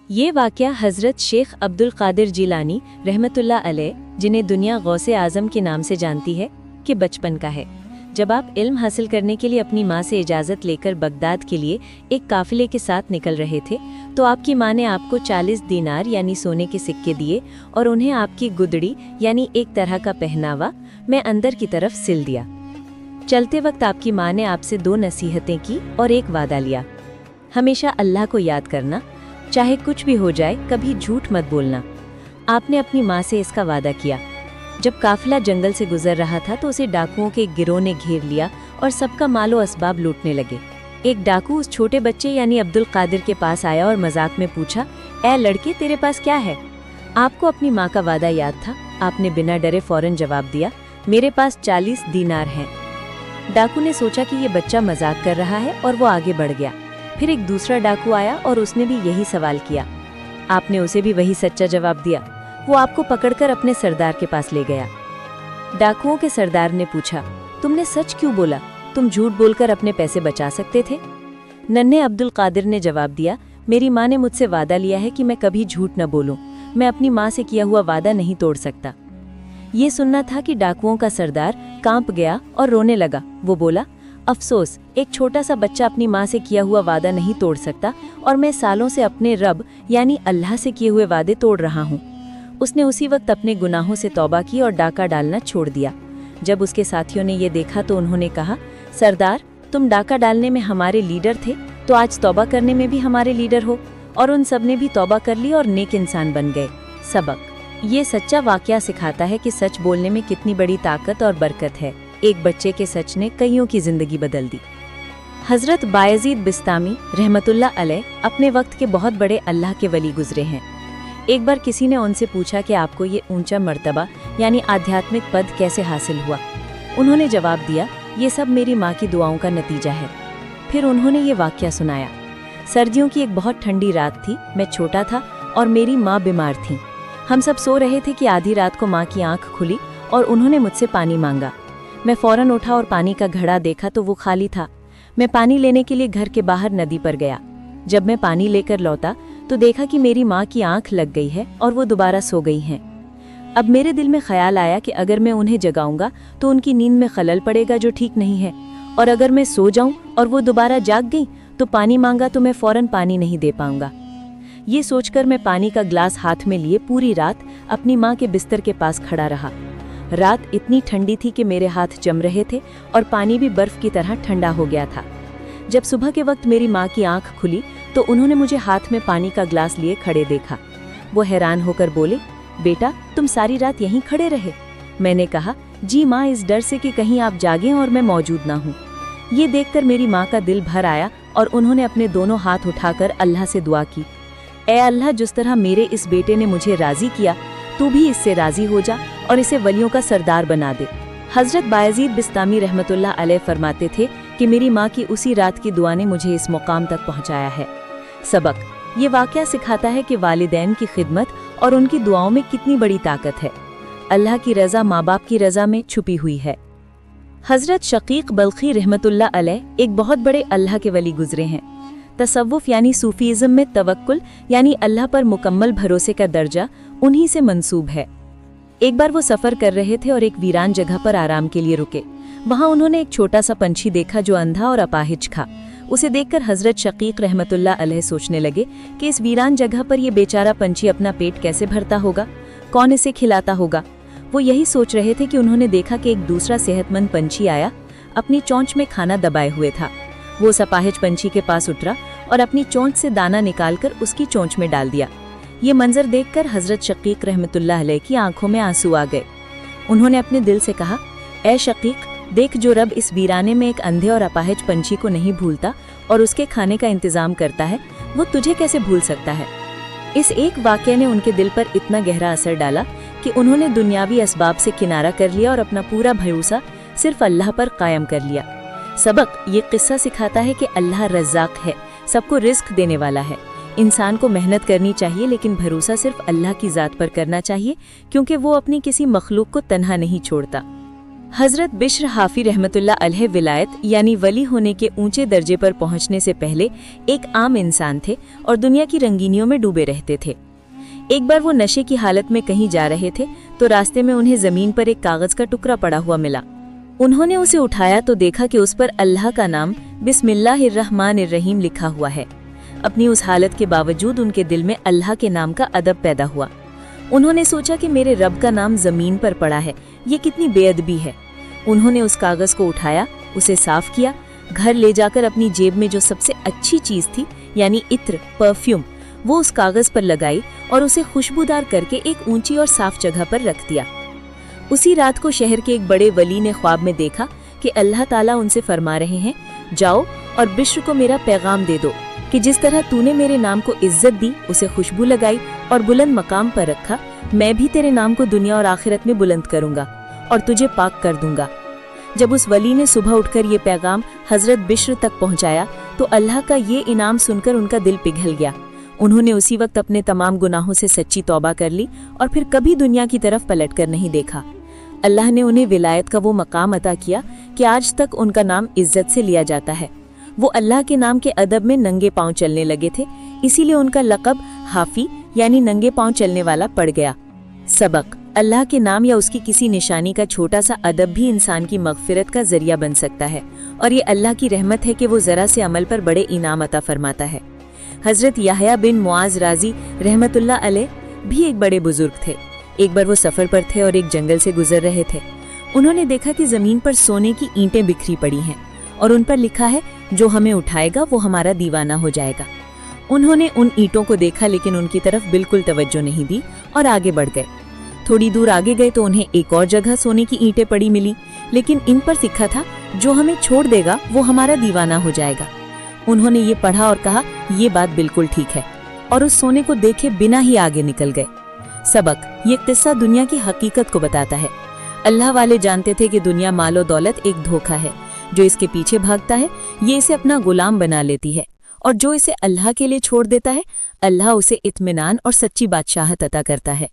ये वाक़या हज़रत शेख अब्दुल क़ादिर जिलानी रहमतुल्लाह अलैह, जिन्हें दुनिया गौसे आज़म के नाम से जानती है, के बचपन का है। जब आप इल्म हासिल करने के लिए अपनी माँ से इजाज़त लेकर बगदाद के लिए एक काफ़िले के साथ निकल रहे थे, तो आपकी माँ ने आपको 40 दीनार यानी सोने के सिक्के दिए और उन्हें आपकी गुदड़ी यानी एक तरह का पहनावा में अंदर की तरफ सिल दिया। चलते वक्त आपकी माँ ने आपसे 2 नसीहतें की और एक वादा लिया। हमेशा अल्लाह को याद करना, चाहे कुछ भी हो जाए कभी झूठ मत बोलना। आपने अपनी माँ से इसका वादा किया। जब काफिला जंगल से गुजर रहा था तो उसे डाकुओं के एक गिरोह ने घेर लिया और सबका मालो असबाब लूटने लगे। एक डाकू उस छोटे बच्चे यानी अब्दुल कादिर के पास आया और मजाक में पूछा, ए लड़के, तेरे पास क्या है? आपको अपनी माँ का वादा याद था। आपने बिना डरे फौरन जवाब दिया, मेरे पास 40 दीनार हैं। डाकू ने सोचा कि ये बच्चा मजाक कर रहा है और वो आगे बढ़ गया। फिर एक दूसरा डाकू आया और उसने भी यही सवाल किया। आपने उसे भी वही सच्चा जवाब दिया। वो आपको पकड़कर अपने सरदार के पास ले गया। डाकुओं के सरदार ने पूछा, तुमने सच क्यों बोला? तुम झूठ बोलकर अपने पैसे बचा सकते थे। नन्हे अब्दुल कादिर ने जवाब दिया, मेरी माँ ने मुझसे वादा लिया है कि मैं कभी झूठ न बोलूं। मैं अपनी माँ से किया हुआ वादा नहीं तोड़ सकता। ये सुनना था कि डाकुओं का सरदार कांप गया और रोने लगा। वो बोला, अफसोस, एक छोटा सा बच्चा अपनी माँ से किया हुआ वादा नहीं तोड़ सकता और मैं सालों से अपने रब यानी अल्लाह से किए हुए वादे तोड़ रहा हूँ। उसने उसी वक्त अपने गुनाहों से तौबा की और डाका डालना छोड़ दिया। जब उसके साथियों ने ये देखा तो उन्होंने कहा, सरदार, तुम डाका डालने में हमारे लीडर थे, तो आज तौबा करने में भी हमारे लीडर हो। और उन सब ने भी तौबा कर ली और नेक इंसान बन गए। सबक, ये सच्चा वाकया सिखाता है कि सच बोलने में कितनी बड़ी ताकत और बरकत है। एक बच्चे के सच ने कईयों की जिंदगी बदल दी। हजरत बायजीद बिस्तामी रहमतुल्लाह अलैह अपने वक्त के बहुत बड़े अल्लाह के वली गुजरे हैं। एक बार किसी ने उनसे पूछा कि आपको ये ऊंचा मर्तबा यानी आध्यात्मिक पद कैसे हासिल हुआ। उन्होंने जवाब दिया, ये सब मेरी माँ की दुआओं का नतीजा है। फिर उन्होंने ये वाकया सुनाया। सर्दियों की एक बहुत ठंडी रात थी। मैं छोटा था और मेरी माँ बीमार थी। हम सब सो रहे थे कि आधी रात को माँ की आंख खुली और उन्होंने मुझसे पानी मांगा। मैं फौरन उठा और पानी का घड़ा देखा तो वो खाली था। मैं पानी लेने के लिए घर के बाहर नदी पर गया। जब मैं पानी लेकर लौटा तो देखा कि मेरी माँ की आंख लग गई है और वो दोबारा सो गई हैं। अब मेरे दिल में ख्याल आया कि अगर मैं उन्हें जगाऊंगा तो उनकी नींद में खलल पड़ेगा जो ठीक नहीं है, और अगर मैं सो जाऊं और वो दोबारा जाग गई तो पानी मांगा तो मैं फौरन पानी नहीं दे पाऊंगा। ये सोचकर मैं पानी का ग्लास हाथ में लिए पूरी रात अपनी माँ के बिस्तर के पास खड़ा रहा। रात इतनी ठंडी थी कि मेरे हाथ जम रहे थे और पानी भी बर्फ की तरह ठंडा हो गया था। जब सुबह के वक्त मेरी माँ की आंख खुली तो उन्होंने मुझे हाथ में पानी का ग्लास लिए खड़े देखा। वो हैरान होकर बोले, बेटा, तुम सारी रात यहीं खड़े रहे? मैंने कहा, जी माँ, इस डर से कि कहीं आप जागें और मैं मौजूद ना हूँ। ये देखकर मेरी माँ का दिल भर आया और उन्होंने अपने दोनों हाथ उठाकर अल्लाह से दुआ की, ए अल्लाह, जिस तरह मेरे इस बेटे ने मुझे राजी किया, तू भी इससे राजी हो जा और इसे वलियों का सरदार बना दे। हजरत बायजीद बिस्तामी रहमतुल्लाह अलैह फरमाते थे कि मेरी माँ की उसी रात की दुआ ने मुझे इस मुकाम तक पहुँचाया है। सबक, ये वाकया सिखाता है कि वालिदैन की खिदमत और उनकी दुआओं में कितनी बड़ी ताकत है। अल्लाह की रज़ा माँ बाप की रज़ा में छुपी हुई है। हजरत शकीक बल्खी रहमतुल्लाह अलैह एक बहुत बड़े अल्लाह के वली गुजरे हैं। तसव्वुफ यानी सूफीज़्म में तवक्कुल यानी अल्लाह पर मुकम्मल भरोसे का दर्जा उन्हीं से मंसूब है। एक बार वो सफ़र कर रहे थे और एक वीरान जगह पर आराम के लिए रुके। वहाँ उन्होंने एक छोटा सा पंछी देखा जो अंधा और अपाहिज था। उसे देखकर हजरत शकीक रहमतुल्लाह अलैह सोचने लगे कि इस वीरान जगह पर ये बेचारा पंछी अपना पेट कैसे भरता होगा, कौन इसे खिलाता होगा। वो यही सोच रहे थे कि उन्होंने देखा कि एक दूसरा सेहतमंद पंछी आया, अपनी चोंच में खाना दबाए हुए था। वो उस अपाहिज पंछी के पास उतरा और अपनी चोंच से दाना निकालकर उसकी चोंच में डाल दिया। ये मंजर देखकर हजरत शकीक रहमतुल्लाह अलैह की आंखों में आंसू आ गए। उन्होंने अपने दिल से कहा, ए शकीक, देख, जो रब इस वीराने में एक अंधे और अपाहिज पंछी को नहीं भूलता और उसके खाने का इंतजाम करता है, वो तुझे कैसे भूल सकता है। इस एक वाक़ये ने उनके दिल पर इतना गहरा असर डाला कि उन्होंने दुनियावी असबाब से किनारा कर लिया और अपना पूरा भरोसा सिर्फ अल्लाह पर कायम कर लिया। सबक, ये किस्सा सिखाता है कि अल्लाह रज़्ज़ाक़ है, सबको रिस्क देने वाला है। इंसान को मेहनत करनी चाहिए लेकिन भरोसा सिर्फ अल्लाह की ज़ात पर करना चाहिए, क्योंकि वो अपनी किसी मखलूक को तन्हा नहीं छोड़ता। हज़रत बिश्र हाफी रहमतुल्लाह अलैह विलायत यानी वली होने के ऊंचे दर्जे पर पहुंचने से पहले एक आम इंसान थे और दुनिया की रंगीनियों में डूबे रहते थे। एक बार वो नशे की हालत में कहीं जा रहे थे तो रास्ते में उन्हें जमीन पर एक कागज का टुकड़ा पड़ा हुआ मिला। उन्होंने उसे उठाया तो देखा कि उस पर अल्लाह का नाम बिस्मिल्लाहिर्रहमानिर्रहीम लिखा हुआ है। अपनी उस हालत के बावजूद उनके दिल में अल्लाह के नाम का अदब पैदा हुआ। उन्होंने सोचा कि मेरे रब का नाम जमीन पर पड़ा है, ये कितनी बेअदबी है। उन्होंने उस कागज को उठाया, उसे साफ किया, घर ले जाकर अपनी जेब में जो सबसे अच्छी चीज थी यानी इत्र परफ्यूम वो उस कागज पर लगाई और उसे खुशबूदार करके एक ऊंची और साफ जगह पर रख दिया। उसी रात को शहर के एक बड़े वली ने ख्वाब में देखा कि अल्लाह ताला उनसे फरमा रहे हैं, जाओ और बिश्र को मेरा पैगाम दे दो कि जिस तरह तूने मेरे नाम को इज्जत दी, उसे खुशबू लगाई और बुलंद मकाम पर रखा, मैं भी तेरे नाम को दुनिया और आखिरत में बुलंद करूंगा और तुझे पाक कर दूंगा। जब उस वली ने सुबह उठकर ये पैगाम हजरत बिश्र तक पहुंचाया तो अल्लाह का ये इनाम सुनकर उनका दिल पिघल गया। उन्होंने उसी वक्त अपने तमाम गुनाहों से सच्ची तौबा कर ली और फिर कभी दुनिया की तरफ पलटकर नहीं देखा। अल्लाह ने उन्हें विलायत का वो मकाम अता किया कि आज तक उनका नाम इज्जत से लिया जाता है। वो अल्लाह के नाम के अदब में नंगे पांव चलने लगे थे, इसीलिए उनका लक़ब हाफी यानी नंगे पांव चलने वाला पड़ गया। सबक: अल्लाह के नाम या उसकी किसी निशानी का छोटा सा अदब भी इंसान की मग़फ़िरत का जरिया बन सकता है और ये अल्लाह की रहमत है कि वो ज़रा से अमल पर बड़े इनाम अता फरमाता है। हज़रत याहया बिन मुआज़ राज़ी रहमतुल्लाह अलैह भी एक बड़े बुजुर्ग थे। एक बार वो सफ़र पर थे और एक जंगल से गुजर रहे थे। उन्होंने देखा कि ज़मीन पर सोने की ईंटें बिखरी पड़ी हैं और उन पर लिखा है, जो हमें उठाएगा वो हमारा दीवाना हो जाएगा। उन्होंने उन ईंटों को देखा लेकिन उनकी तरफ बिल्कुल तवज्जो नहीं दी और आगे बढ़ गए। थोड़ी दूर आगे गए तो उन्हें एक और जगह सोने की ईंटें पड़ी मिली, लेकिन इन पर लिखा था, जो हमें छोड़ देगा वो हमारा दीवाना हो जाएगा। उन्होंने ये पढ़ा और कहा, ये बात बिल्कुल ठीक है, और उस सोने को देखे बिना ही आगे निकल गए। सबक: ये किस्सा दुनिया की हकीकत को बताता है। अल्लाह वाले जानते थे कि दुनिया मालो दौलत एक धोखा है। जो इसके पीछे भागता है ये इसे अपना गुलाम बना लेती है, और जो इसे अल्लाह के लिए छोड़ देता है अल्लाह उसे इत्मीनान और सच्ची बादशाहत अता करता है।